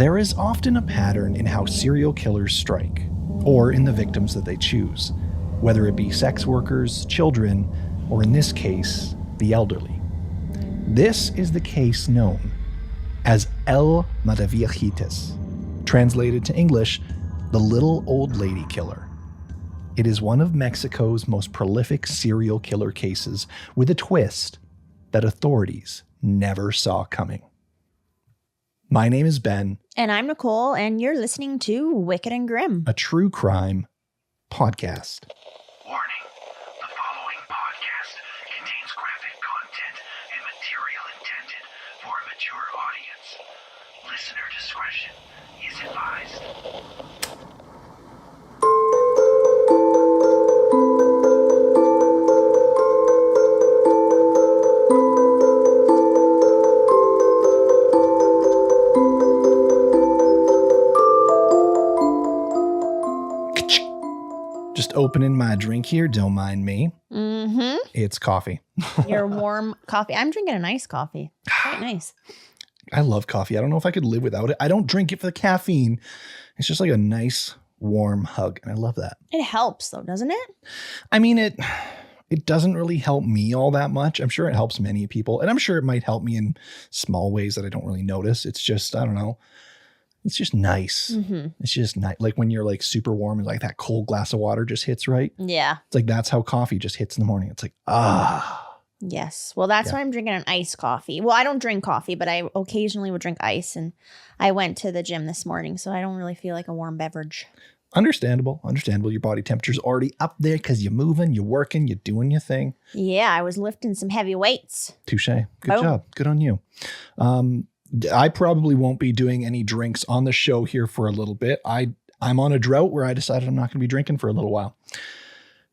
There is often a pattern in how serial killers strike, or in the victims that they choose, whether it be sex workers, children, or in this case, the elderly. This is the case known as El Mataviejitas, translated to English, the Little Old Lady Killer. It is one of Mexico's most prolific serial killer cases, with a twist that authorities never saw coming. My name is Ben. And I'm Nicole, and you're listening to Wicked and Grim, A true crime podcast. Warning, the following podcast contains graphic content and material intended for a mature audience. Listener discretion is advised. Just opening my drink here, don't mind me. Mm-hmm. It's coffee. Your warm coffee. I'm drinking an iced coffee. Quite nice. I love coffee. I don't know if I could live without it. I don't drink it for the caffeine. It's just like a nice, warm hug, and I love that. It helps, though, doesn't it? I mean, it doesn't really help me all that much. I'm sure it helps many people, and I'm sure it might help me in small ways that I don't really notice. It's just, I don't know. It's just nice. Mm-hmm. It's just nice. Like when you're like super warm and like that cold glass of water just hits right. Yeah. It's like that's how coffee just hits in the morning. It's like, ah. Yes. Well, that's why I'm drinking an iced coffee. Well, I don't drink coffee, but I occasionally would drink ice. And I went to the gym this morning, so I don't really feel like a warm beverage. Understandable. Your body temperature's already up there because you're moving, you're working, you're doing your thing. Yeah, I was lifting some heavy weights. Touche. Good job. Good on you. I probably won't be doing any drinks on the show here for a little bit. I'm on a drought where I decided I'm not going to be drinking for a little while.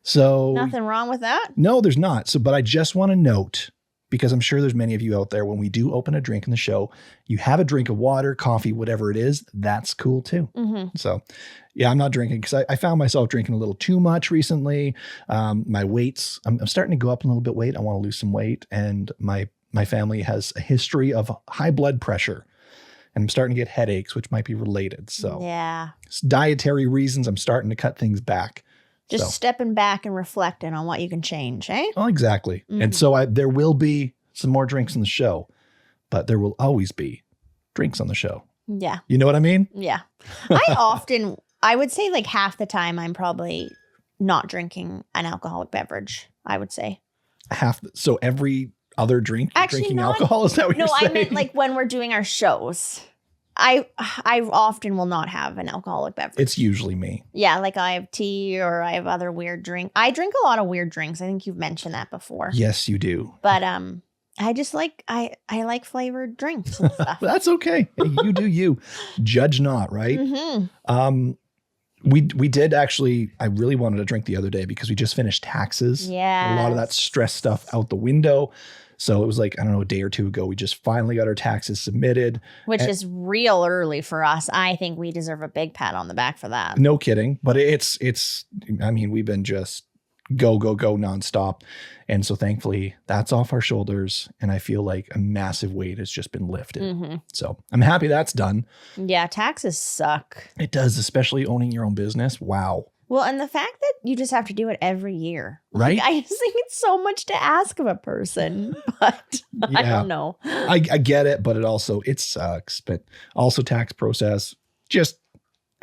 So Nothing wrong with that? No, there's not. So, but I just want to note, because I'm sure there's many of you out there, when we do open a drink in the show, you have a drink of water, coffee, whatever it is, that's cool too. Mm-hmm. So yeah, I'm not drinking because I found myself drinking a little too much recently. My weights, I'm starting to go up a little bit weight. I want to lose some weight, and my family has a history of high blood pressure, and I'm starting to get headaches, which might be related. So yeah, it's dietary reasons. I'm starting to cut things back. Just stepping back and reflecting on what you can change, eh? Oh, exactly. Mm-hmm. And so there will be some more drinks in the show, but there will always be drinks on the show. Yeah. You know what I mean? Yeah. I would say like half the time I'm probably not drinking an alcoholic beverage, I would say. So every other drink, actually, drinking alcohol? Is that what you're saying? No, I meant like when we're doing our shows. I often will not have an alcoholic beverage. It's usually me. Yeah, like I have tea or I have other weird drink. I drink a lot of weird drinks. I think you've mentioned that before. Yes, you do. But I just like I like flavored drinks and stuff. That's okay. Hey, you do you. Judge not, right? Mm-hmm. We did actually, I really wanted to drink the other day because we just finished taxes. Yeah. A lot of that stress stuff out the window. So it was like, I don't know, a day or two ago, we just finally got our taxes submitted. Which is real early for us. I think we deserve a big pat on the back for that. No kidding. But it's, I mean, we've been just go nonstop. And so thankfully that's off our shoulders. And I feel like a massive weight has just been lifted. Mm-hmm. So I'm happy that's done. Yeah, taxes suck. It does, especially owning your own business. Wow. Well, and the fact that you just have to do it every year. Right? Like, I just think it's so much to ask of a person, but I don't know. I get it, but it sucks. But also tax process, just,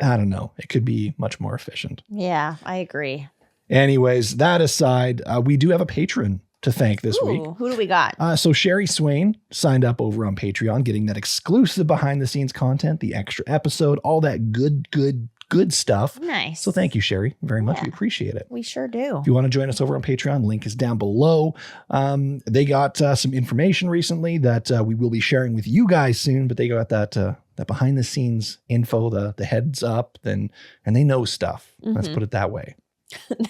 I don't know. It could be much more efficient. Yeah, I agree. Anyways, that aside, we do have a patron to thank this week. Who do we got? So Sherry Swain signed up over on Patreon, getting that exclusive behind the scenes content, the extra episode, all that good stuff. Nice. So thank you, Sherry, very much. We appreciate it. We sure do. If you want to join us over on Patreon, link is down below. They got some information recently that we will be sharing with you guys soon, but they got that behind the scenes info, the heads up, and they know stuff. Mm-hmm. Let's put it that way.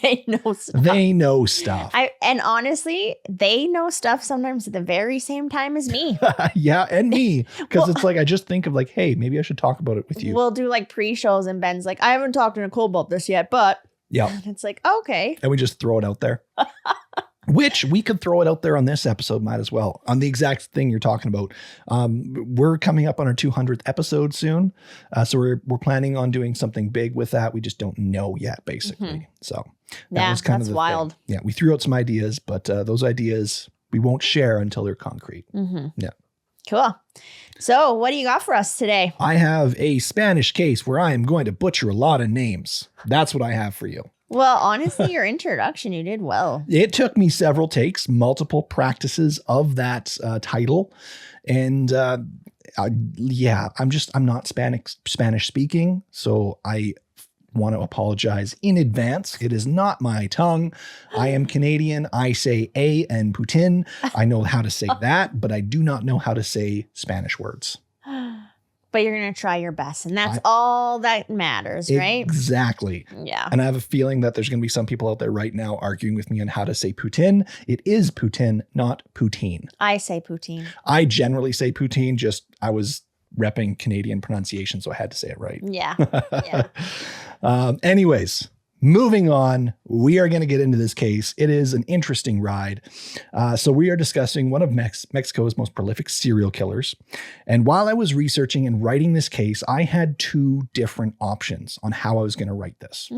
They know stuff. They know stuff. And honestly, they know stuff sometimes at the very same time as me. Yeah, and me. Because it's like, I just think of like, hey, maybe I should talk about it with you. We'll do like pre-shows and Ben's like, I haven't talked to Nicole about this yet, but. Yeah. And it's like, okay. And we just throw it out there. which we could throw it out there on this episode, might as well, on the exact thing you're talking about. We're coming up on our 200th episode soon. So we're planning on doing something big with that. We just don't know yet, basically. So that was kind of the wild. thing. Yeah, we threw out some ideas, but those ideas we won't share until they're concrete. Yeah. Cool. So what do you got for us today? I have a Spanish case where I am going to butcher a lot of names. That's what I have for you. Well, honestly, your introduction, you did well. It took me several takes, multiple practices of that title. And I'm not Spanish speaking. So I want to apologize in advance. It is not my tongue. I am Canadian. I say A and Putin. I know how to say that, but I do not know how to say Spanish words. But you're going to try your best. And that's all that matters, right? Exactly. Yeah. And I have a feeling that there's going to be some people out there right now arguing with me on how to say Putin. It is Putin, not Poutine. I say Poutine. I generally say Poutine, just I was repping Canadian pronunciation, so I had to say it right. Yeah. Yeah. Anyways, moving on, we are going to get into this case. It is an interesting ride. So we are discussing one of Mexico's most prolific serial killers. And while I was researching and writing this case, I had two different options on how I was going to write this.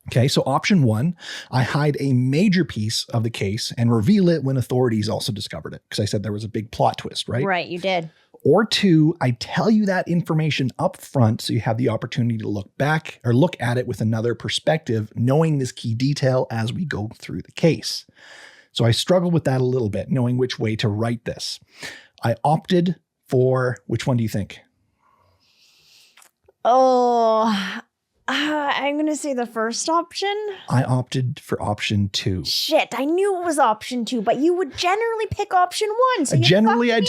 Okay, so option one, I hide a major piece of the case and reveal it when authorities also discovered it. Because I said there was a big plot twist, right? Right, you did. Or two, I tell you that information up front so you have the opportunity to look back or look at it with another perspective, knowing this key detail as we go through the case. So I struggled with that a little bit, knowing which way to write this. I opted for, which one do you think? I'm going to say the first option. I opted for option two. Shit, I knew it was option two, but you would generally pick option one. So Generally I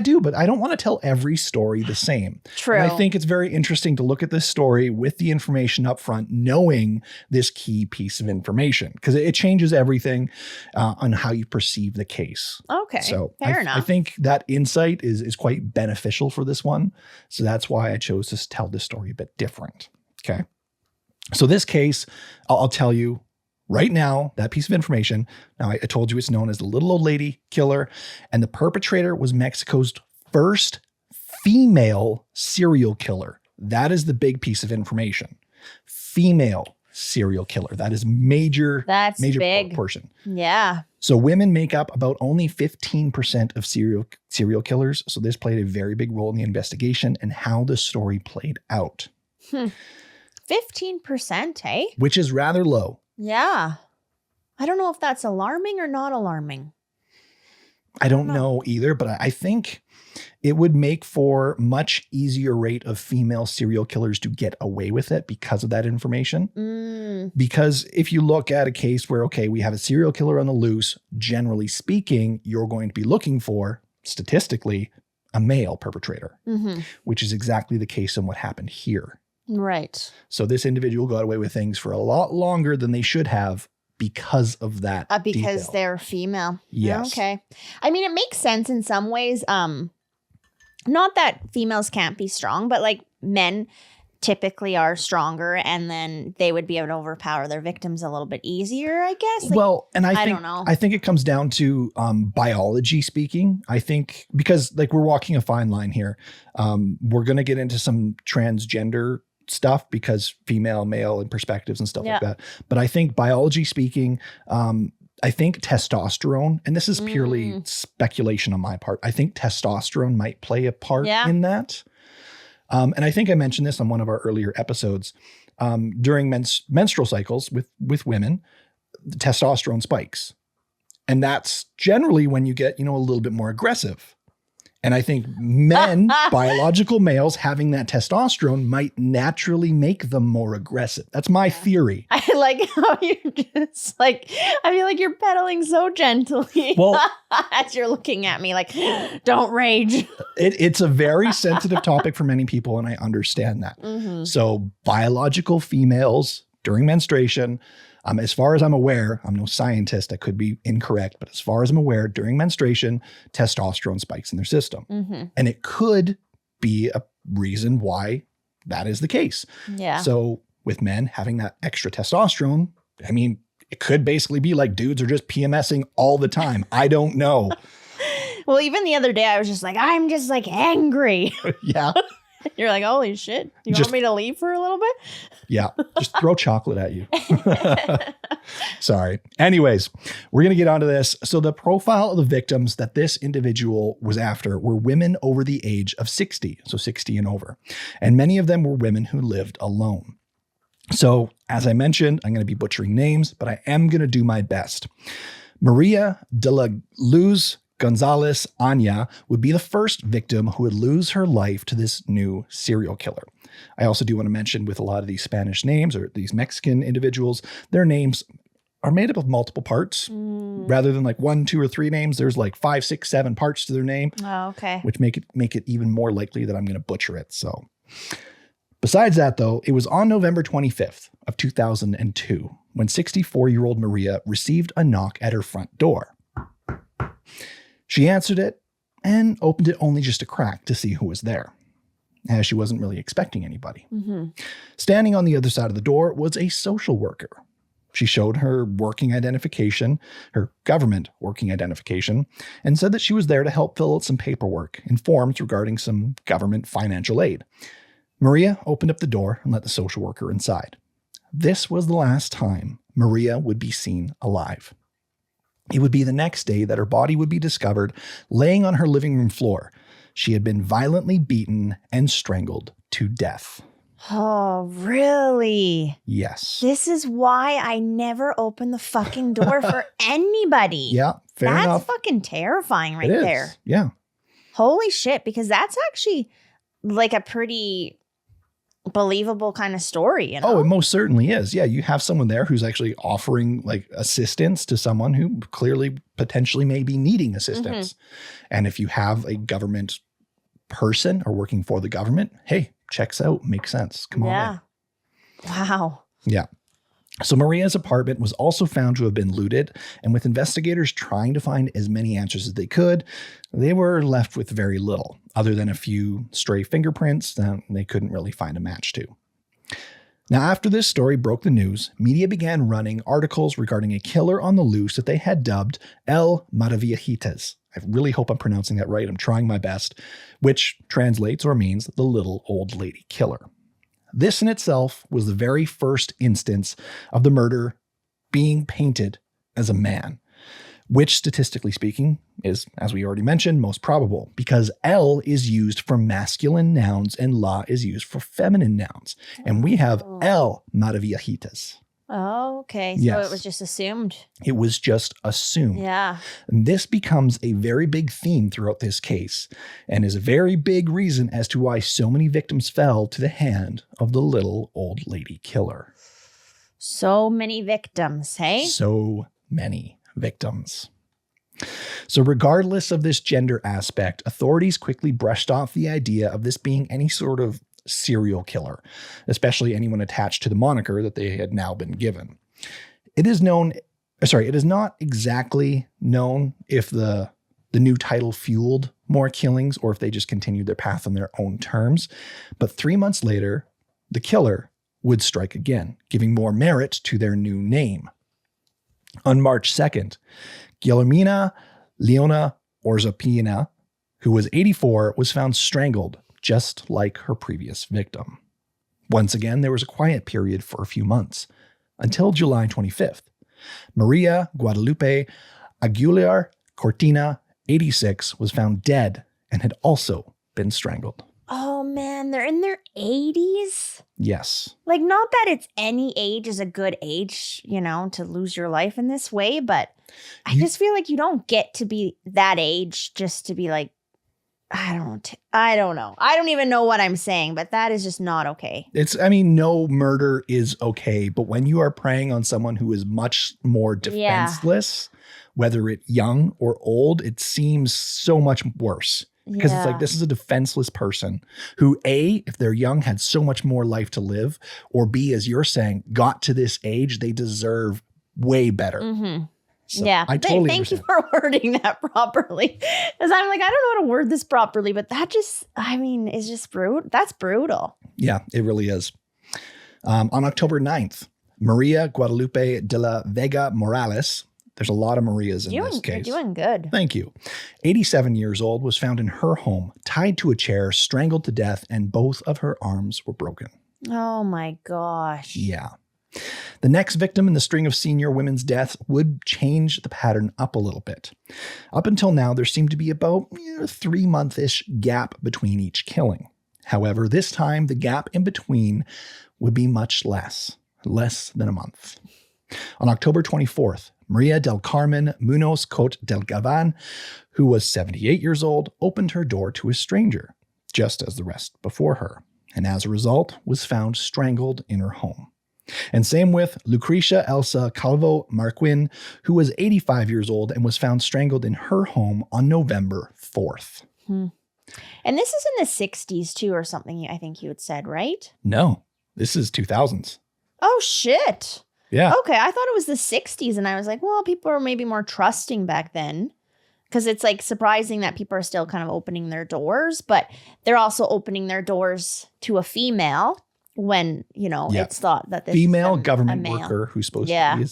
do, but I don't want to tell every story the same. True. And I think it's very interesting to look at this story with the information up front, knowing this key piece of information, because it changes everything on how you perceive the case. Okay, so fair enough. I think that insight is quite beneficial for this one. So that's why I chose to tell this story a bit different. Okay. So this case, I'll tell you right now, that piece of information. Now, I told you it's known as the Little Old Lady Killer, and the perpetrator was Mexico's first female serial killer. That is the big piece of information. Female serial killer. That is major big portion. Yeah. So women make up about only 15% of serial killers. So this played a very big role in the investigation and how the story played out. 15%, eh? Which is rather low. Yeah. I don't know if that's alarming or not alarming. I don't know either, but I think it would make for much easier rate of female serial killers to get away with it because of that information. Because if you look at a case where, okay, we have a serial killer on the loose, generally speaking, you're going to be looking for, statistically, a male perpetrator, which is exactly the case in what happened here. Right. So this individual got away with things for a lot longer than they should have because of that. Because detail. they're female. Yes. Okay. I mean, it makes sense in some ways. Not that females can't be strong, but like men typically are stronger, and then they would be able to overpower their victims a little bit easier, I guess. Like, well, and I don't know. I think it comes down to biology speaking. I think because like we're walking a fine line here. We're going to get into some transgender stuff because female, male, and perspectives and stuff like that. But I think biology speaking, I think testosterone, and this is purely speculation on my part, I think testosterone might play a part in that. And I think I mentioned this on one of our earlier episodes. During menstrual cycles with women, the testosterone spikes. And that's generally when you get, a little bit more aggressive. And I think men, biological males, having that testosterone might naturally make them more aggressive. That's my theory. I like how you're just like, I feel like you're pedaling so gently as you're looking at me like, don't rage. It's a very sensitive topic for many people, and I understand that. So biological females during menstruation, as far as I'm aware, I'm no scientist, I could be incorrect, but as far as I'm aware, during menstruation, testosterone spikes in their system. And it could be a reason why that is the case. Yeah. So with men having that extra testosterone, I mean, It could basically be like dudes are just PMSing all the time. I don't know. Well, even the other day, I was just like, I'm just like angry. Yeah. You're like, holy shit. You Just- want me to leave for a little bit? Yeah. Just throw chocolate at you. Sorry. Anyways, we're going to get onto this. So the profile of the victims that this individual was after were women over the age of 60. So 60 and over. And many of them were women who lived alone. So as I mentioned, I'm going to be butchering names, but I am going to do my best. Maria de la Luz Gonzalez Anya would be the first victim who would lose her life to this new serial killer. I also do want to mention with a lot of these Spanish names or these Mexican individuals, their names are made up of multiple parts. Rather than like 1, 2, or 3 names, there's like 5, 6, 7 parts to their name. Oh, okay. Which make it even more likely that I'm going to butcher it. So besides that, though, it was on November 25th of 2002 when 64-year-old Maria received a knock at her front door. She answered it and opened it only just a crack to see who was there, as she wasn't really expecting anybody. Standing on the other side of the door was a social worker. She showed her working identification, her government working identification, and said that she was there to help fill out some paperwork and forms regarding some government financial aid. Maria opened up the door and let the social worker inside. This was the last time Maria would be seen alive. It would be the next day that her body would be discovered laying on her living room floor. She had been violently beaten and strangled to death. Oh, really? Yes. This is why I never open the fucking door for anybody. Yeah, fair That's enough. fucking terrifying right It is. there. Yeah. Holy shit, because that's actually like a pretty believable kind of story, you know? Oh, it most certainly is. Yeah, you have someone there who's actually offering like assistance to someone who clearly potentially may be needing assistance. And if you have a government person or working for the government, hey, checks out, makes sense. Come on in. Wow. Yeah. So Maria's apartment was also found to have been looted, and with investigators trying to find as many answers as they could, they were left with very little, other than a few stray fingerprints that they couldn't really find a match to. Now, after this story broke the news, media began running articles regarding a killer on the loose that they had dubbed El Mataviejitas. I really hope I'm pronouncing that right. I'm trying my best, which translates or means the little old lady killer. This in itself was the very first instance of the murder being painted as a man, which statistically speaking is, as we already mentioned, most probable because El is used for masculine nouns and La is used for feminine nouns. And we have El Mataviejitas. Oh, okay. So Yes. it was just assumed. It was just assumed. Yeah. And this becomes a very big theme throughout this case and is a very big reason as to why so many victims fell to the hand of the little old lady killer. So many victims, hey? So many victims. So regardless of this gender aspect, authorities quickly brushed off the idea of this being any sort of serial killer, especially anyone attached to the moniker that they had now been given. It is not exactly known if the new title fueled more killings or if they just continued their path on their own terms. But 3 months later, the killer would strike again, giving more merit to their new name. On March 2nd, Guillermina Leona Orzapina, who was 84, was found strangled, just like her previous victim. Once again, there was a quiet period for a few months, until July 25th. Maria Guadalupe Aguilar Cortina, 86, was found dead and had also been strangled. Oh man, they're in their 80s? Yes. Like, not that it's any age is a good age, you know, to lose your life in this way, but I just feel like you don't get to be that age just to be like, I don't know. I don't even know what I'm saying, but that is just not okay. No murder is okay, but when you are preying on someone who is much more defenseless, whether it's young or old, it seems so much worse. Because it's like, this is a defenseless person who, A, if they're young, had so much more life to live, or B, as you're saying, got to this age, they deserve way better. Mm-hmm. So yeah. I totally Thank understand. you for wording that properly. Because I'm like, I don't know how to word this properly, but that just, is just brutal. That's brutal. Yeah, it really is. On October 9th, Maria Guadalupe de la Vega Morales. There's a lot of Marias in this case. You're doing good. Thank you. 87 years old, was found in her home, tied to a chair, strangled to death, and both of her arms were broken. Oh my gosh. Yeah. The next victim in the string of senior women's deaths would change the pattern up a little bit. Up until now, there seemed to be about 3-month-ish gap between each killing. However, this time, the gap in between would be much less than a month. On October 24th, Maria del Carmen Munoz Cote del Gavan, who was 78 years old, opened her door to a stranger, just as the rest before her, and as a result was found strangled in her home. And same with Lucrecia Elsa Calvo Marquin, who was 85 years old and was found strangled in her home on November 4th. And this is in the 60s too, or something, I think you had said, right? No, this is 2000s. Oh, shit. Yeah. Okay, I thought it was the 60s, and I was like, well, people are maybe more trusting back then. Because it's like surprising that people are still kind of opening their doors, but they're also opening their doors to a female when, it's thought that this female is government a male worker who's supposed to be.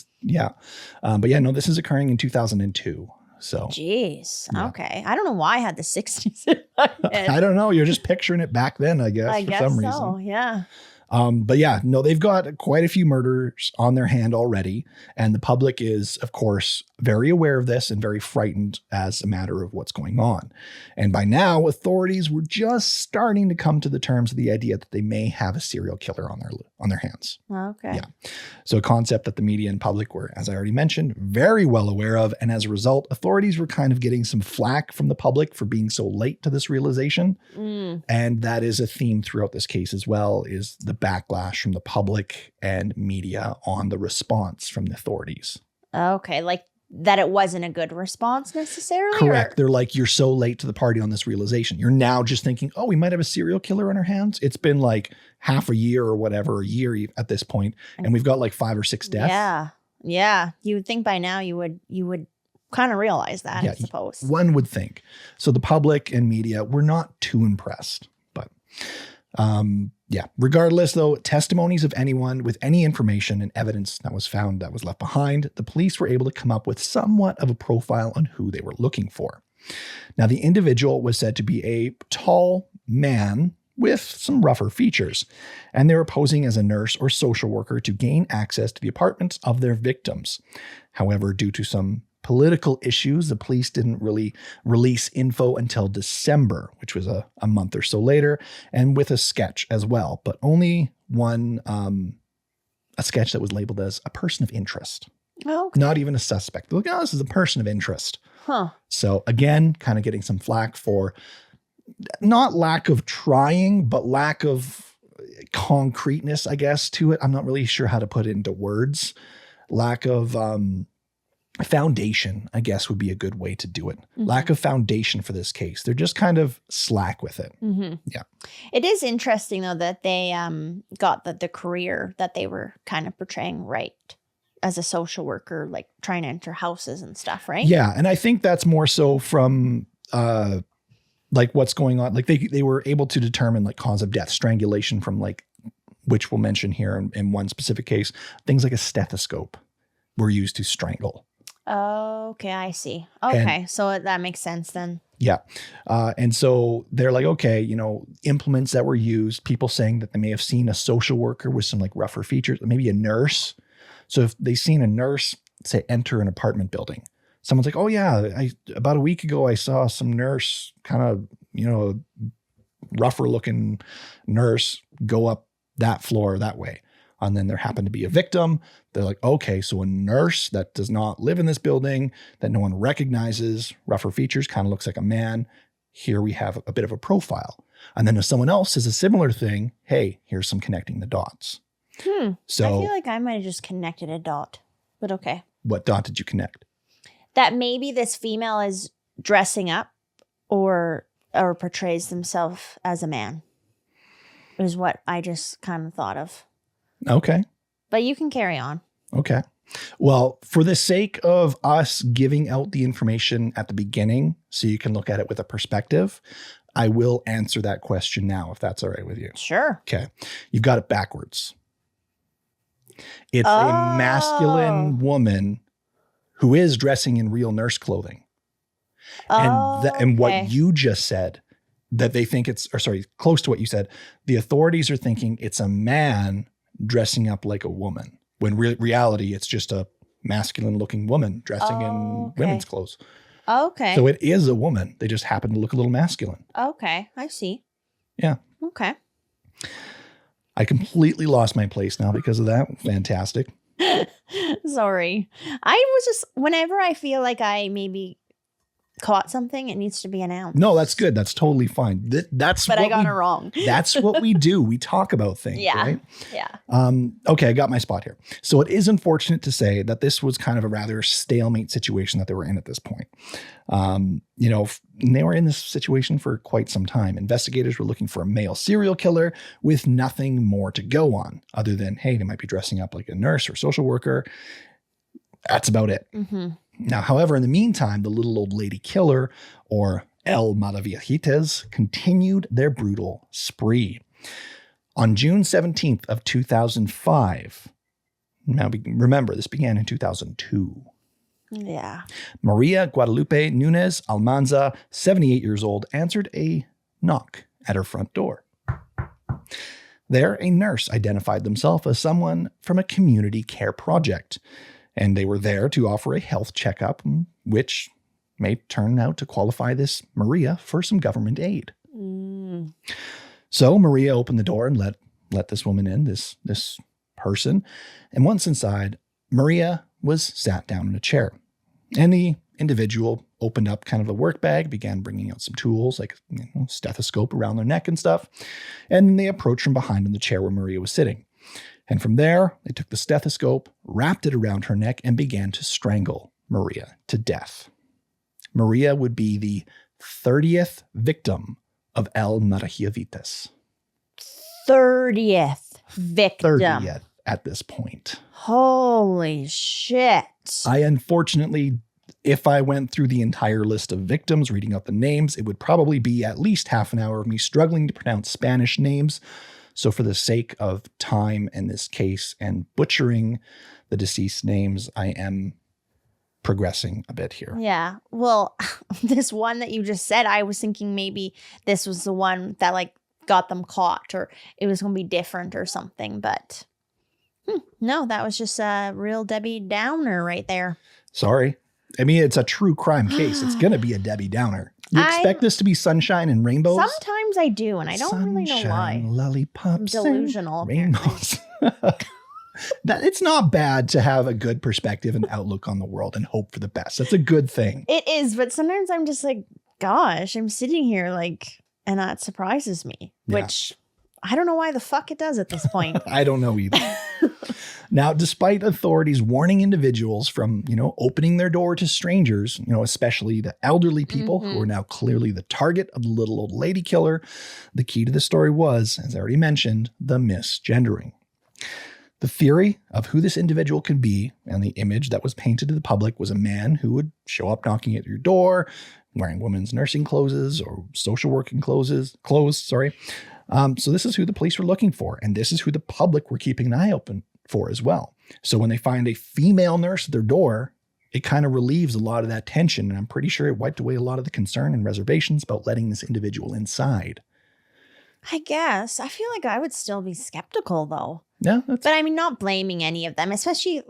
But yeah, no, this is occurring in 2002. So. Jeez. Yeah. Okay. I don't know why I had the 60s in my head. I don't know. You're just picturing it back then, I guess, for some reason. Yeah. But yeah, no, they've got quite a few murders on their hand already. And the public is, of course, very aware of this and very frightened as a matter of what's going on. And by now, authorities were just starting to come to the terms of the idea that they may have a serial killer on their hands. Okay. Yeah. So a concept that the media and public were, as I already mentioned, very well aware of. And as a result, authorities were kind of getting some flack from the public for being so late to this realization. And that is a theme throughout this case as well, is the backlash from the public and media on the response from the authorities. Okay. Like that it wasn't a good response necessarily? Correct. They're like, you're so late to the party on this realization. You're now just thinking, oh, we might have a serial killer on our hands. It's been like half a year or whatever, a year at this point, and we've got like 5 or 6 deaths. Yeah. Yeah. You would think by now you would kind of realize that, I suppose. One would think. So the public and media were not too impressed. But regardless, though, testimonies of anyone with any information and evidence that was found that was left behind, the police were able to come up with somewhat of a profile on who they were looking for. Now, the individual was said to be a tall man with some rougher features, and they were posing as a nurse or social worker to gain access to the apartments of their victims. However, due to some political issues, the police didn't really release info until December, which was a month or so later, and with a sketch as well, but only one, a sketch that was labeled as a person of interest. Oh, okay. Not even a suspect. Look, this is a person of interest. Huh. So again, kind of getting some flack for not lack of trying, but lack of concreteness, I guess, to it. I'm not really sure how to put it into words. Lack of foundation, I guess, would be a good way to do it. Mm-hmm. Lack of foundation for this case. They're just kind of slack with it. Mm-hmm. Yeah. It is interesting, though, that they got the career that they were kind of portraying right as a social worker, like trying to enter houses and stuff, right? Yeah. And I think that's more so from like what's going on. Like they were able to determine like cause of death, strangulation from like, which we'll mention here in one specific case, things like a stethoscope were used to strangle. Oh, okay, I see. Okay, so that makes sense then. Yeah. And so they're like, okay, implements that were used, people saying that they may have seen a social worker with some like rougher features, maybe a nurse. So if they seen a nurse, say, enter an apartment building, someone's like, oh yeah, about a week ago, I saw some nurse kind of, rougher looking nurse go up that floor that way. And then there happened to be a victim. They're like, okay, so a nurse that does not live in this building, that no one recognizes, rougher features, kind of looks like a man. Here we have a bit of a profile. And then if someone else says a similar thing, hey, here's some connecting the dots. So I feel like I might have just connected a dot, but okay. What dot did you connect? That maybe this female is dressing up or portrays themselves as a man is what I just kind of thought of. Okay. But you can carry on. Okay. Well, for the sake of us giving out the information at the beginning, so you can look at it with a perspective, I will answer that question now, if that's all right with you. Sure. Okay. You've got it backwards. It's a masculine woman who is dressing in real nurse clothing. And what you just said, that they think close to what you said, the authorities are thinking it's a man dressing up like a woman, when reality, it's just a masculine looking woman dressing in women's clothes. Okay. So it is a woman. They just happen to look a little masculine. Okay. I see. Yeah. Okay. I completely lost my place now because of that. Fantastic. Sorry. I was just, whenever I feel like I maybe caught something, it needs to be announced. No, that's good. That's totally fine. But I got it wrong. That's what we do. We talk about things, right? Yeah. Okay, I got my spot here. So it is unfortunate to say that this was kind of a rather stalemate situation that they were in at this point. They were in this situation for quite some time. Investigators were looking for a male serial killer with nothing more to go on other than, hey, they might be dressing up like a nurse or social worker. That's about it. Mm-hmm. Now, however, in the meantime, the little old lady killer, or El Mataviejitas, continued their brutal spree. On June 17th of 2005, now remember, this began in 2002. Yeah. Maria Guadalupe Nunez Almanza, 78 years old, answered a knock at her front door. There, a nurse identified themselves as someone from a community care project, and they were there to offer a health checkup, which may turn out to qualify this Maria for some government aid. Mm. So Maria opened the door and let this woman in, this person. And once inside, Maria was sat down in a chair. And the individual opened up kind of a work bag, began bringing out some tools like stethoscope around their neck and stuff. And they approached from behind in the chair where Maria was sitting. And from there, they took the stethoscope, wrapped it around her neck, and began to strangle Maria to death. Maria would be the 30th victim of El Mataviejitas. 30th victim. 30th at this point. Holy shit. Unfortunately, if I went through the entire list of victims, reading out the names, it would probably be at least half an hour of me struggling to pronounce Spanish names. So for the sake of time in this case and butchering the deceased names, I am progressing a bit here. Yeah. Well, this one that you just said, I was thinking maybe this was the one that got them caught, or it was going to be different or something. But no, that was just a real Debbie Downer right there. Sorry. I mean, it's a true crime case. It's going to be a Debbie Downer. You expect this to be sunshine and rainbows? Sometimes I do, and I don't really know why. Lollipops, I'm delusional. Rainbows. It's not bad to have a good perspective and outlook on the world and hope for the best. That's a good thing. It is, but sometimes I'm just like, gosh, I'm sitting here and that surprises me, which I don't know why the fuck it does at this point. I don't know either. Now, despite authorities warning individuals from, opening their door to strangers, especially the elderly people who are now clearly the target of the little old lady killer, the key to the story was, as I already mentioned, the misgendering. The theory of who this individual could be and the image that was painted to the public was a man who would show up knocking at your door, wearing women's nursing clothes or social working clothes. So this is who the police were looking for, and this is who the public were keeping an eye open for as well. So when they find a female nurse at their door, it kind of relieves a lot of that tension, and I'm pretty sure it wiped away a lot of the concern and reservations about letting this individual inside. I guess. I feel like I would still be skeptical, though. Yeah. But I mean, not blaming any of them, especially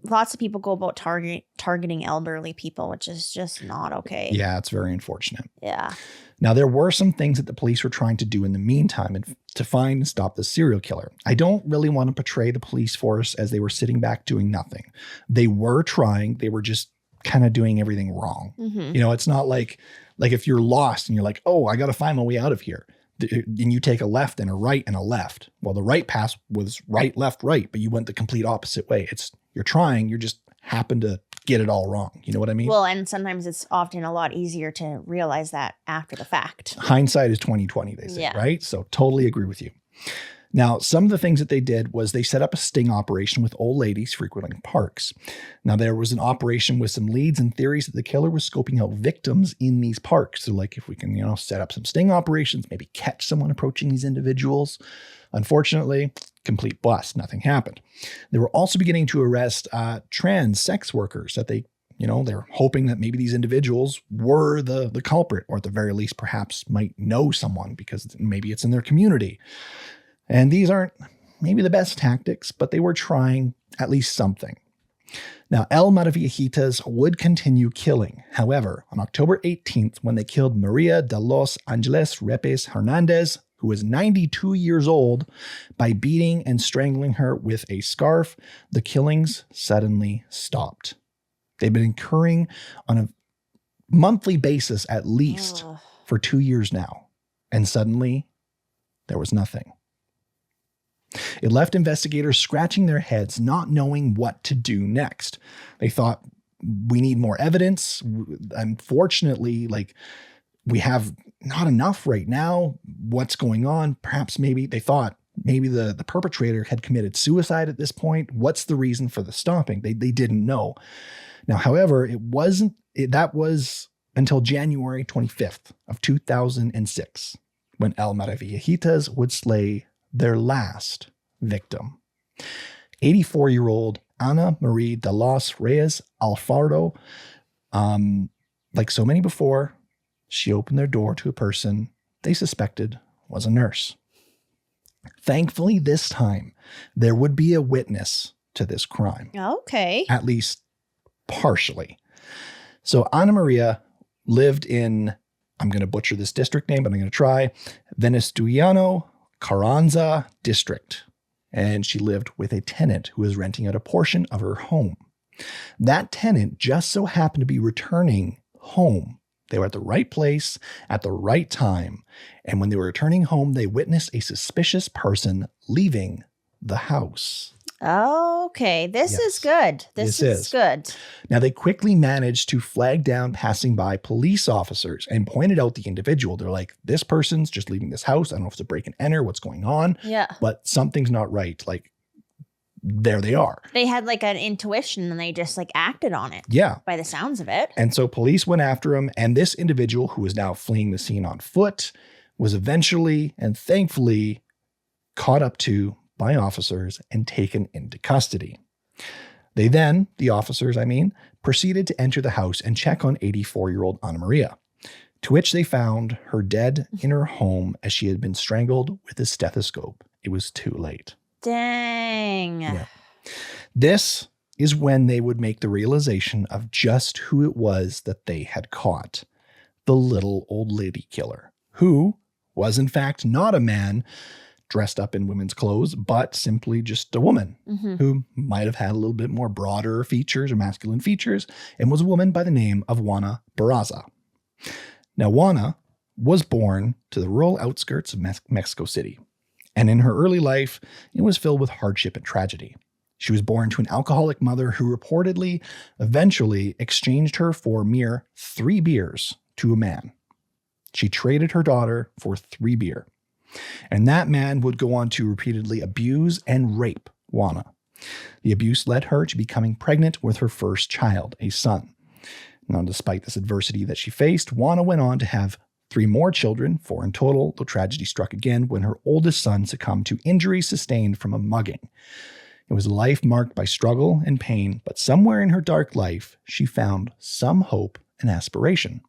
lots of people go about targeting elderly people, which is just not okay. Yeah, it's very unfortunate. Yeah. Now, there were some things that the police were trying to do in the meantime to find and stop the serial killer. I don't really want to portray the police force as they were sitting back doing nothing. They were trying. They were just kind of doing everything wrong. Mm-hmm. It's not like if you're lost and you're like, oh, I got to find my way out of here. And you take a left and a right and a left. Well, the right path was right, left, right, but you went the complete opposite way. You're trying, you just happen to get it all wrong. You know what I mean? Well, and sometimes it's often a lot easier to realize that after the fact. Hindsight is 20/20, they say, right? So totally agree with you. Now, some of the things that they did was they set up a sting operation with old ladies frequenting parks. Now, there was an operation with some leads and theories that the killer was scoping out victims in these parks. So if we can, set up some sting operations, maybe catch someone approaching these individuals. Unfortunately, complete bust. Nothing happened. They were also beginning to arrest trans sex workers that they're hoping that maybe these individuals were the culprit, or at the very least, perhaps might know someone because maybe it's in their community. And these aren't maybe the best tactics, but they were trying at least something. Now, El Mataviejitas would continue killing. However, on October 18th, when they killed Maria de los Angeles Repes Hernandez, who was 92 years old, by beating and strangling her with a scarf, the killings suddenly stopped. They've been occurring on a monthly basis at least for 2 years now. And suddenly, there was nothing. It left investigators scratching their heads, not knowing what to do next. They thought, we need more evidence. Unfortunately, we have not enough right now. What's going on? Perhaps they thought maybe the perpetrator had committed suicide at this point. What's the reason for the stomping? They didn't know. Now, however, that was until January 25th of 2006, when El Mataviejitas would slay their last victim. 84-year-old Ana Maria de los Reyes Alfaro. Like so many before, she opened their door to a person they suspected was a nurse. Thankfully, this time, there would be a witness to this crime. Okay. At least partially. So Ana Maria lived in, I'm going to butcher this district name, but I'm going to try, Venestuano Carranza district. And she lived with a tenant who was renting out a portion of her home. That tenant just so happened to be returning home. They were at the right place at the right time. And when they were returning home, they witnessed a suspicious person leaving the house. Okay, this is good. This is good. Now, they quickly managed to flag down passing by police officers and pointed out the individual. They're like, this person's just leaving this house. I don't know if it's a break and enter, what's going on. Yeah. But something's not right. There they are. They had an intuition and they just acted on it. Yeah. By the sounds of it. And so police went after him. And this individual, who was now fleeing the scene on foot, was eventually and thankfully caught up to by officers and taken into custody. They then, the officers, proceeded to enter the house and check on 84-year-old Ana Maria, to which they found her dead in her home as she had been strangled with a stethoscope. It was too late. Dang. Yeah. This is when they would make the realization of just who it was that they had caught. The little old lady killer, who was in fact not a man dressed up in women's clothes, but simply just a woman who might have had a little bit more broader features or masculine features, and was a woman by the name of Juana Barraza. Now, Juana was born to the rural outskirts of Mexico City, and in her early life, it was filled with hardship and tragedy. She was born to an alcoholic mother who reportedly eventually exchanged her for mere 3 beers to a man. She traded her daughter for 3 beer. And that man would go on to repeatedly abuse and rape Juana. The abuse led her to becoming pregnant with her first child, a son. Now, despite this adversity that she faced, Juana went on to have 3 more children, 4 in total, though tragedy struck again when her oldest son succumbed to injuries sustained from a mugging. It was a life marked by struggle and pain, but somewhere in her dark life, she found some hope and aspiration.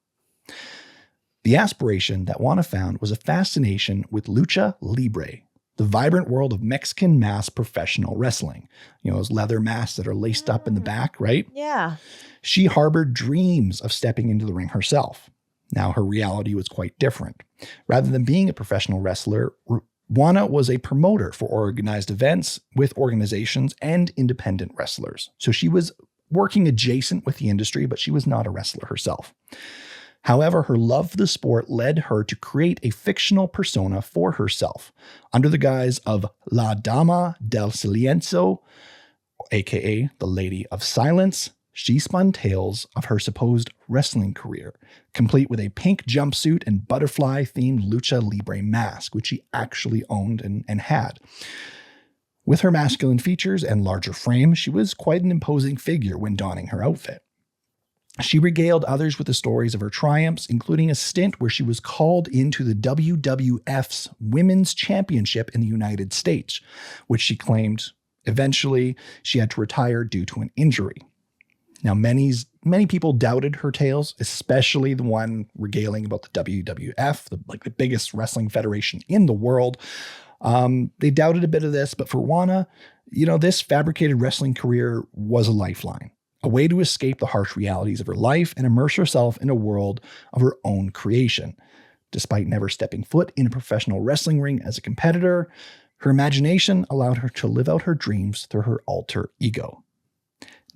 The aspiration that Juana found was a fascination with lucha libre, the vibrant world of Mexican mass professional wrestling. Those leather masks that are laced up in the back, right? Yeah. She harbored dreams of stepping into the ring herself. Now, her reality was quite different. Rather than being a professional wrestler, Juana was a promoter for organized events with organizations and independent wrestlers. So she was working adjacent with the industry, but she was not a wrestler herself. However, her love for the sport led her to create a fictional persona for herself under the guise of La Dama del Silencio, aka the Lady of Silence. She spun tales of her supposed wrestling career, complete with a pink jumpsuit and butterfly-themed lucha libre mask, which she actually owned and had. With her masculine features and larger frame, she was quite an imposing figure when donning her outfit. She regaled others with the stories of her triumphs, including a stint where she was called into the WWF's Women's Championship in the United States, which she claimed eventually she had to retire due to an injury. Now, many people doubted her tales, especially the one regaling about the WWF, the biggest wrestling federation in the world. They doubted a bit of this, but for Juana, this fabricated wrestling career was a lifeline. A way to escape the harsh realities of her life and immerse herself in a world of her own creation. Despite never stepping foot in a professional wrestling ring as a competitor, her imagination allowed her to live out her dreams through her alter ego.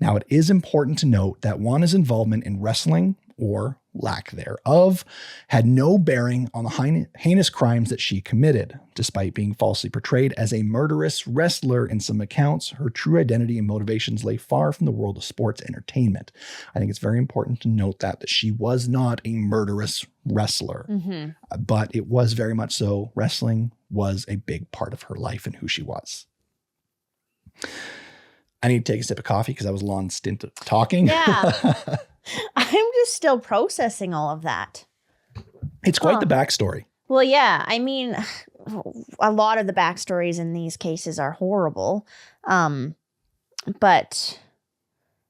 Now, it is important to note that Juana's involvement in wrestling, or lack thereof, had no bearing on the heinous crimes that she committed. Despite being falsely portrayed as a murderous wrestler in some accounts, her true identity and motivations lay far from the world of sports entertainment. I think it's very important to note that she was not a murderous wrestler, but it was very much so. Wrestling was a big part of her life and who she was. I need to take a sip of coffee because I was a long stint of talking. Yeah. I'm just still processing all of that. It's quite the backstory. Well, yeah. I mean, a lot of the backstories in these cases are horrible. But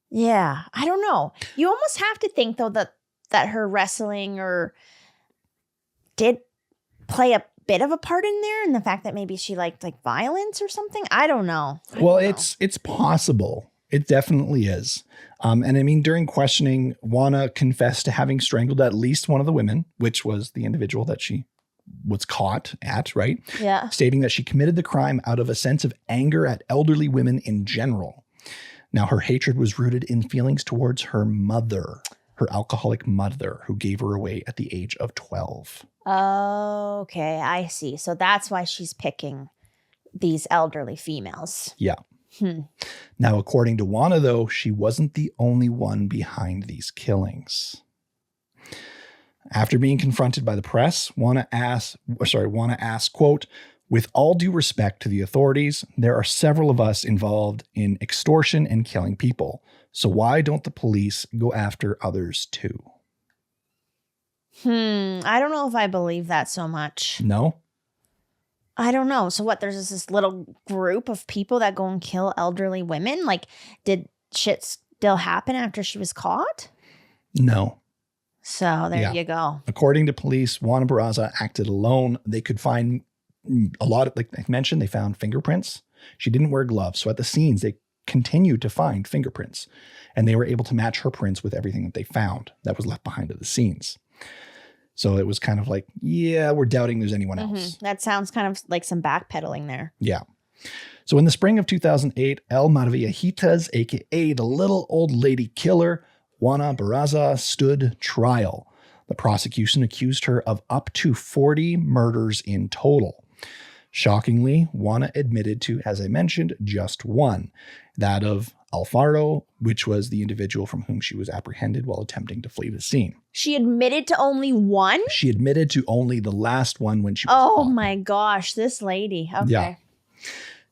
yeah, I don't know. You almost have to think, though, that her wrestling did play a bit of a part in there, and the fact that maybe she liked violence or something. I don't know. It's possible. It definitely is. And I mean, during questioning, Juana confessed to having strangled at least one of the women, which was the individual that she was caught at, right? Yeah. Stating that she committed the crime out of a sense of anger at elderly women in general. Now, her hatred was rooted in feelings towards her mother, her alcoholic mother, who gave her away at the age of 12. Oh, okay. I see. So that's why she's picking these elderly females. Yeah. Now, according to Juana, though, she wasn't the only one behind these killings. After being confronted by the press, Juana asked, quote, "With all due respect to the authorities, there are several of us involved in extortion and killing people. So why don't the police go after others too?" I don't know if I believe that so much. No? I don't know. So what, there's this little group of people that go and kill elderly women? Did shit still happen after she was caught? No. So there you go. According to police, Juana Barraza acted alone. They could find a lot of, like I mentioned, they found fingerprints. She didn't wear gloves. So at the scenes, they continued to find fingerprints. And they were able to match her prints with everything that they found that was left behind at the scenes. So it was kind of like, yeah, we're doubting there's anyone else. That sounds kind of like some backpedaling there. Yeah. So in the spring of 2008, El Mataviejitas, a.k.a. the little old lady killer, Juana Barraza, stood trial. The prosecution accused her of up to 40 murders in total. Shockingly, Juana admitted to, as I mentioned, just one, that of Alfaro, which was the individual from whom she was apprehended while attempting to flee the scene. She admitted to only one? She admitted to only the last one when she was caught. My gosh, this lady. Okay. Yeah.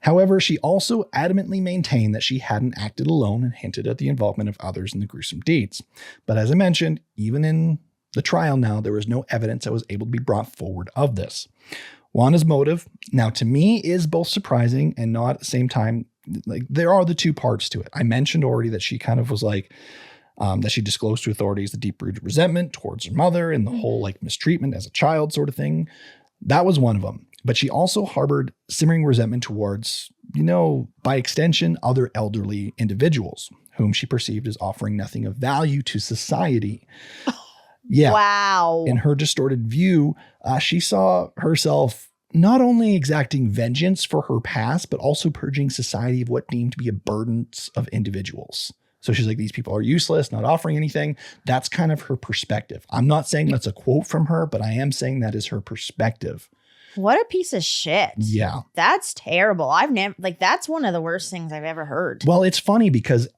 However, she also adamantly maintained that she hadn't acted alone and hinted at the involvement of others in the gruesome deeds. But as I mentioned, even in the trial now, there was no evidence that was able to be brought forward of this. Juana's motive, now to me, is both surprising and not at the same time. There are the two parts to it. I mentioned already that she kind of was that she disclosed to authorities the deep-rooted resentment towards her mother and the whole mistreatment as a child sort of thing. That was one of them. But she also harbored simmering resentment towards, by extension, other elderly individuals whom she perceived as offering nothing of value to society. Yeah. Wow. In her distorted view, she saw herself not only exacting vengeance for her past, but also purging society of what deemed to be a burden of individuals. So she's like, these people are useless, not offering anything. That's kind of her perspective. I'm not saying that's a quote from her, but I am saying that is her perspective. What a piece of shit. Yeah. That's terrible. I've never, that's one of the worst things I've ever heard. Well, it's funny because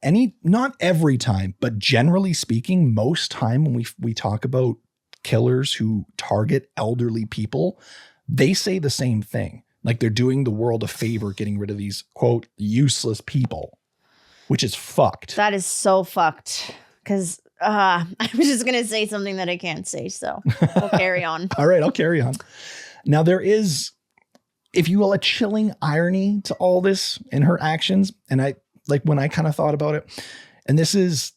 not every time, but generally speaking, most time when we talk about killers who target elderly people, they say the same thing. Like they're doing the world a favor, getting rid of these, quote, useless people, which is fucked. That is so fucked. Because I was just going to say something that I can't say, so we'll carry on. All right, I'll carry on. Now, there is, if you will, a chilling irony to all this in her actions. And I, like, when I kind of thought about it, and this is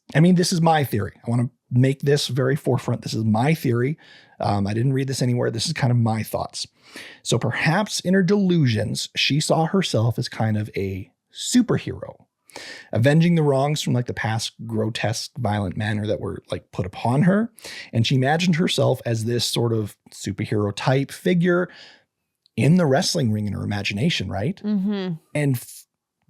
my theory. I want to make this very forefront. This is my theory. I didn't read this anywhere. This is kind of my thoughts. So perhaps in her delusions, she saw herself as kind of a superhero, avenging the wrongs from like the past grotesque, violent manner that were like put upon her. And she imagined herself as this sort of superhero type figure in the wrestling ring in her imagination, right? Mm-hmm. And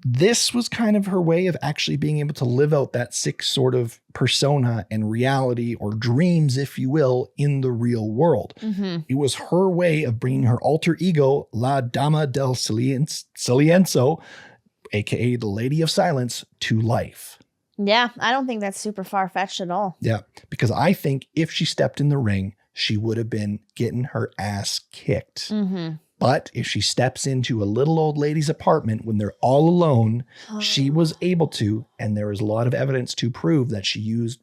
this was kind of her way of actually being able to live out that sick sort of persona and reality, or dreams, if you will, in the real world. Mm-hmm. It was her way of bringing her alter ego, La Dama del Silencio, aka the Lady of Silence, to life. Yeah, I don't think that's super far-fetched at all. Yeah, because I think if she stepped in the ring, she would have been getting her ass kicked. Mm-hmm. But if she steps into a little old lady's apartment when they're all alone, she was able to, and there is a lot of evidence to prove that she used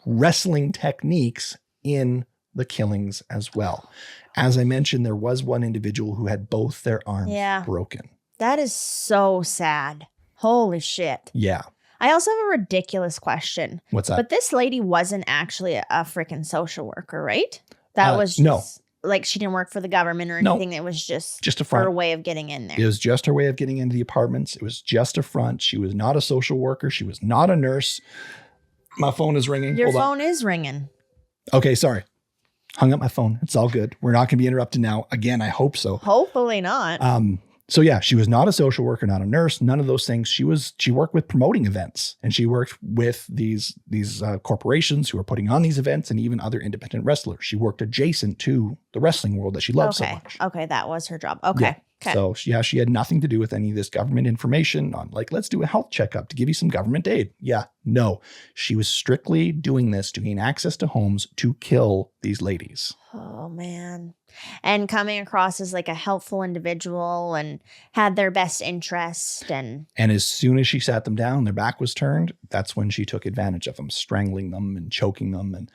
wrestling techniques in the killings as well. As I mentioned, there was one individual who had both their arms broken. That is so sad. Holy shit. Yeah. I also have a ridiculous question. What's that? But this lady wasn't actually a freaking social worker, right? That was just, no. Like, she didn't work for the government or anything. It was just a front. her way of getting in there. It was just her way of getting into the apartments. It was just a front. She was not a social worker. She was not a nurse. My phone is ringing. Your Hold phone is ringing. Okay, sorry. Hung up my phone. It's all good. We're not going to be interrupted now. Again, I hope so. Hopefully not. So yeah, she was not a social worker, not a nurse, none of those things. She worked with promoting events, and she worked with these corporations who are putting on these events, and even other independent wrestlers. She worked adjacent to the wrestling world that she loved so much. Okay, that was her job. Okay. Yeah. Okay. So she had nothing to do with any of this government information on, like, let's do a health checkup to give you some government aid. Yeah, no. She was strictly doing this to gain access to homes to kill these ladies. Oh, man. And coming across as like a helpful individual and had their best interest. And as soon as she sat them down, their back was turned. That's when she took advantage of them, strangling them and choking them. And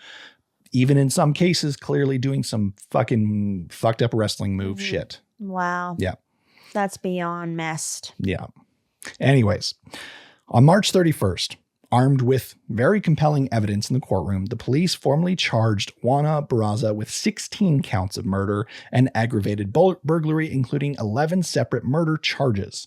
even in some cases, clearly doing some fucking fucked up wrestling move shit. Wow. Yeah. That's beyond messed. Yeah. Anyways, on March 31st, armed with very compelling evidence in the courtroom, the police formally charged Juana Barraza with 16 counts of murder and aggravated burglary, including 11 separate murder charges.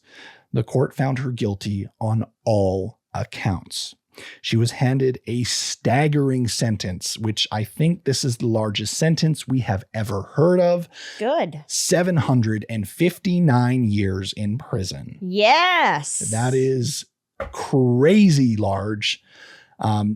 The court found her guilty on all accounts. She was handed a staggering sentence, which I think this is the largest sentence we have ever heard of. Good. 759 years in prison. Yes. That is crazy large.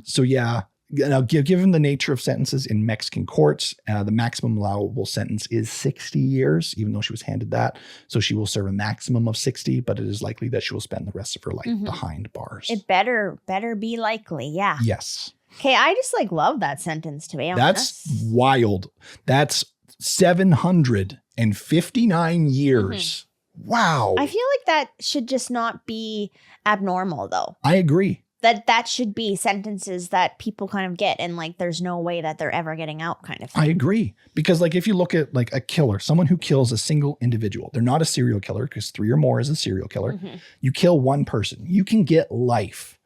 So yeah, now given the nature of sentences in Mexican courts, the maximum allowable sentence is 60 years, even though she was handed that. So she will serve a maximum of 60, but it is likely that she will spend the rest of her life behind bars. It better be likely. Yeah. Yes. Okay. I just love that sentence, to be honest. That's wild. That's 759 years. Wow. I feel like that should just not be abnormal, though. I agree. That should be sentences that people kind of get, and like there's no way that they're ever getting out, kind of thing. I agree. Because like if you look at like a killer, someone who kills a single individual, they're not a serial killer because 3 or more is a serial killer. You kill one person, you can get life.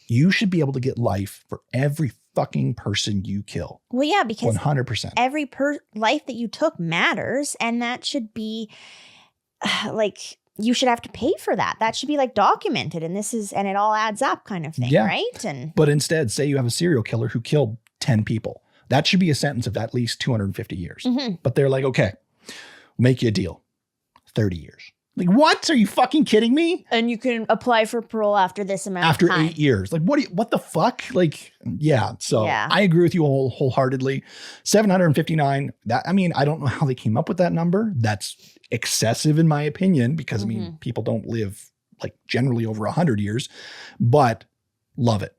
You should be able to get life for every fucking person you kill. Well, yeah, because 100%. Every life that you took matters, and that should be like, you should have to pay for that. That should be like documented, and it all adds up, kind of thing, right? But instead, say you have a serial killer who killed 10 people. That should be a sentence of at least 250 years. But they're like, okay, we'll make you a deal. 30 years. Like, what? Are you fucking kidding me? And you can apply for parole after this amount of time. After 8 years. Like, what the fuck? Like, yeah. So I agree with you wholeheartedly. 759. I don't know how they came up with that number. That's excessive in my opinion, because people don't live like generally over 100 years, but love it.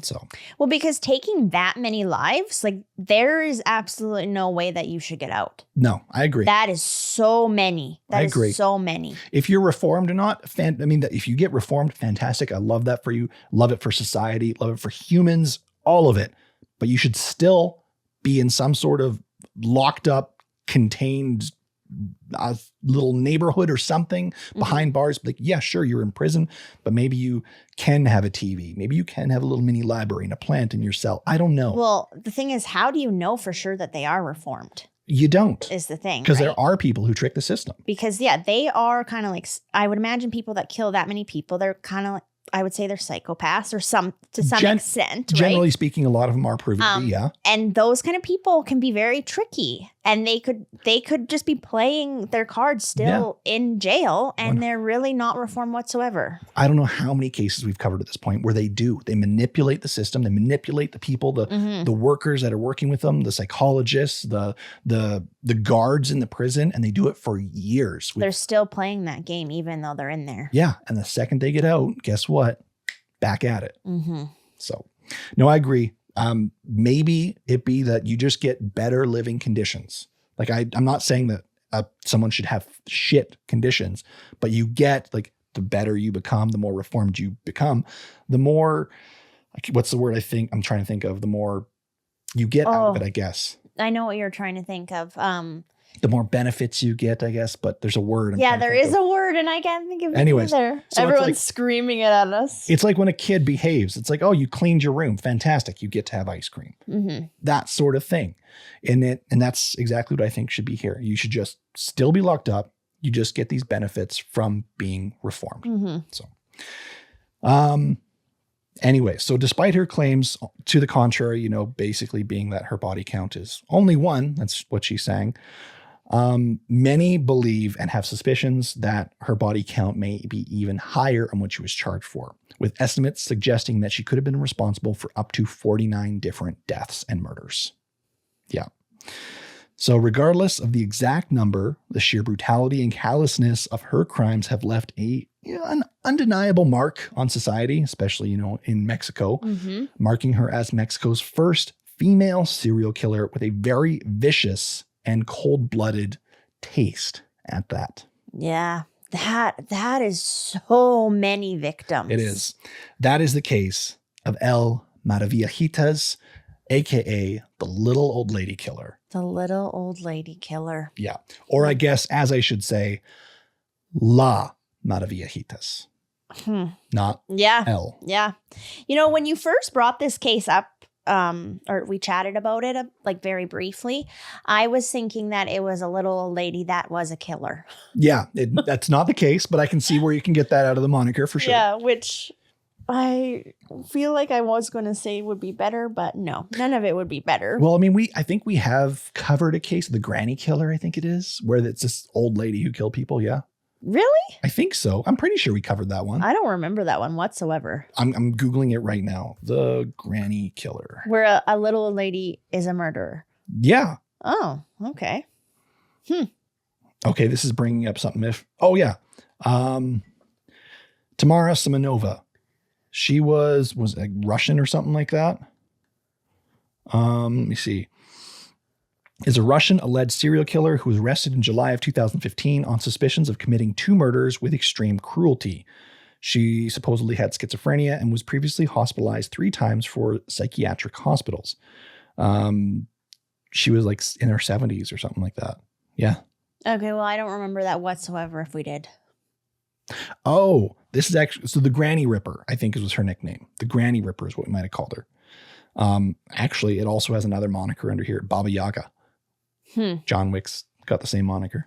So, well, because taking that many lives, like, there is absolutely no way that you should get out. No, I agree. That is so many. I agree. So many. If you're reformed or not, if you get reformed, fantastic. I love that for you. Love it for society. Love it for humans. All of it. but you should still be in some sort of locked up, contained little neighborhood or something behind bars. Like, yeah, sure, you're in prison, but maybe you can have a TV. Maybe you can have a little mini library and a plant in your cell. I don't know. Well, the thing is, how do you know for sure that they are reformed? You don't. Is the thing. Because right? there are people who trick the system. Because, yeah, they are kind of like, I would imagine people that kill that many people, they're kind of like, I would say they're psychopaths or to some extent, right? Generally speaking, a lot of them are proven to be, yeah. And those kind of people can be very tricky, and they could just be playing their cards still in jail, and they're really not reformed whatsoever. I don't know how many cases we've covered at this point where they manipulate the system, they manipulate the people, the workers that are working with them, the psychologists, the guards in the prison, and they do it for years. They're still playing that game even though they're in there. Yeah, and the second they get out, guess what? Back at it. Mm-hmm. So, no, I agree. Maybe it be that you just get better living conditions. Like I'm not saying that someone should have shit conditions, but you get like the better you become, the more reformed you become, the more, what's the word I'm trying to think of, the more you get out of it, I guess. I know what you're trying to think of. The more benefits you get, I guess, but there's a word. There is a word and I can't think of it either. So everyone's screaming it at us. It's like when a kid behaves. It's like, oh, you cleaned your room. Fantastic. You get to have ice cream. Mm-hmm. That sort of thing. And that's exactly what I think should be here. You should just still be locked up. You just get these benefits from being reformed. Mm-hmm. So, anyway, so despite her claims to the contrary, basically being that her body count is only 1, that's what she's saying. Many believe and have suspicions that her body count may be even higher than what she was charged for, with estimates suggesting that she could have been responsible for up to 49 different deaths and murders. Yeah. So regardless of the exact number, the sheer brutality and callousness of her crimes have left an undeniable mark on society, especially, in Mexico, marking her as Mexico's first female serial killer with a very vicious and cold-blooded taste at that. Yeah, that is so many victims. It is. That is the case of El Mataviejitas, a.k.a. the little old lady killer. The little old lady killer. Yeah. Or I guess, as I should say, La Mataviejitas. Not El. Yeah. When you first brought this case up, or we chatted about it like very briefly, I was thinking that it was a little old lady that was a killer. Yeah, that's not the case, but I can see where you can get that out of the moniker for sure. Yeah, which I feel like I was going to say would be better, but no, none of it would be better. Well, I think we have covered a case of the granny killer, I think it is, where it's this old lady who killed people. Yeah. Really? I think so. I'm pretty sure we covered that one. I don't remember that one whatsoever. I'm Googling it right now. The granny killer. Where a little old lady is a murderer. Yeah. Oh, okay. Okay, this is bringing up something. Tamara Simonova. She was like Russian or something like that. Let me see. Is a Russian alleged serial killer who was arrested in July of 2015 on suspicions of committing 2 murders with extreme cruelty. She supposedly had schizophrenia and was previously hospitalized 3 times for psychiatric hospitals. She was like in her 70s or something like that. Yeah. Okay, well, I don't remember that whatsoever if we did. Oh, this is actually, so the Granny Ripper, I think was her nickname. The Granny Ripper is what we might have called her. Actually, it also has another moniker under here, Baba Yaga. John Wick's got the same moniker.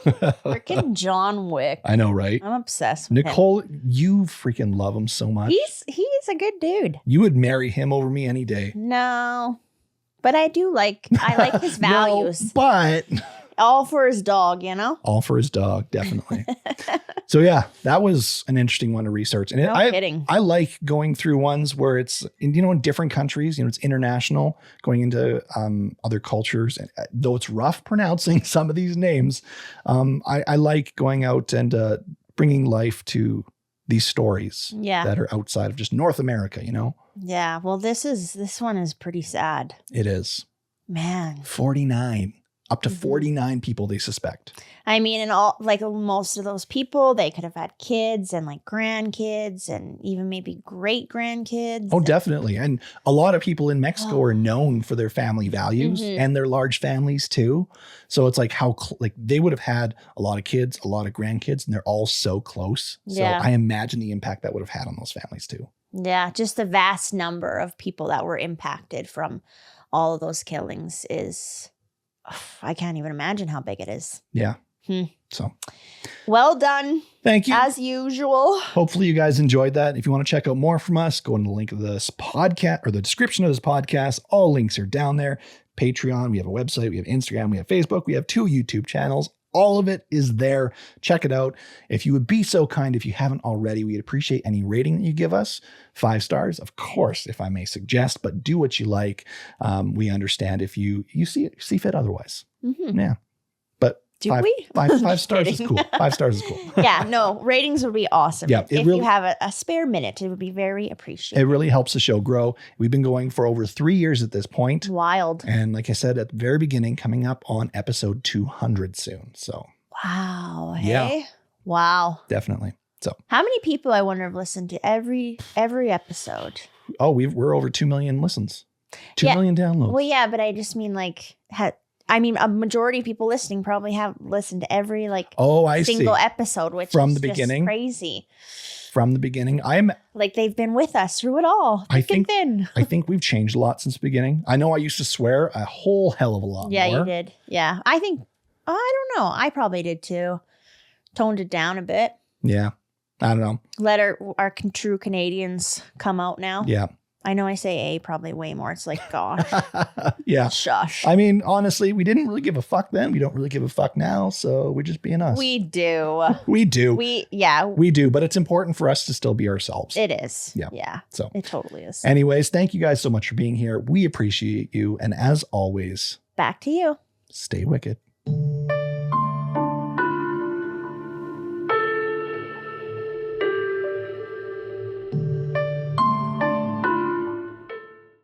Freaking John Wick. I know, right? I'm obsessed with Nicole, you freaking love him so much. He's a good dude. You would marry him over me any day. No, but I like his values. No, but all for his dog, All for his dog, definitely. So yeah, that was an interesting one to research. And kidding. I like going through ones where it's in different countries, it's international, going into other cultures. And though it's rough pronouncing some of these names, I like going out and bringing life to these stories that are outside of just North America, Yeah. Well, this one is pretty sad. It is. Man. 49. Up to 49 people they suspect. I mean, and all like most of those people, they could have had kids and like grandkids and even maybe great grandkids. Oh, definitely. And a lot of people in Mexico are known for their family values and their large families too. So it's like like they would have had a lot of kids, a lot of grandkids, and they're all so close. So Yeah. I imagine the impact that would have had on those families too. Yeah, just the vast number of people that were impacted from all of those killings is, I can't even imagine how big it is. Yeah. So Well done, thank you. as usual. Hopefully you guys enjoyed that. If you want to check out more from us, go in the link of this podcast or the description of this podcast. All links are down there. Patreon, we have a website, we have Instagram, we have Facebook, we have 2 YouTube channels. All of it is there. Check it out. If you would be so kind, if you haven't already, we'd appreciate any rating that you give us. 5 stars, of course, if I may suggest, but do what you like. We understand if you see fit otherwise. Yeah. But Do five, we? five stars is Kidding. cool. 5 stars is cool. Yeah, no, ratings would be awesome. Yeah, it if really- you have a spare minute, it would be very appreciated. It really helps the show grow. We've been going for over 3 years at this point. Wild. And like I said at the very beginning, coming up on episode 200 soon. So Wow. Hey? Yeah. Wow. definitely. So, How many people I wonder have listened to every episode? we're over 2 million listens, 2 Yeah. million downloads. Well, yeah, but I just mean like, a majority of people listening probably have listened to every like Oh, I see. single episode, which From is the just beginning? crazy. From the beginning, Like they've been with us through it all, I thick and think- thin. I think we've changed a lot since the beginning. I know I used to swear a whole hell of a lot Yeah, more. you did. Yeah, I think. I don't know. I probably did too. Toned it down a bit. Yeah. I don't know. Let our true Canadians come out now. Yeah. I know I say A probably way more. It's like, gosh, Yeah. shush. I mean, honestly, we didn't really give a fuck then. We don't really give a fuck now. So we're just being us. We do. We do. We do. But it's important for us to still be ourselves. it is. Yeah. Yeah. So It totally is. anyways, thank you guys so much for being here. We appreciate you. And as always, Back to you. stay wicked.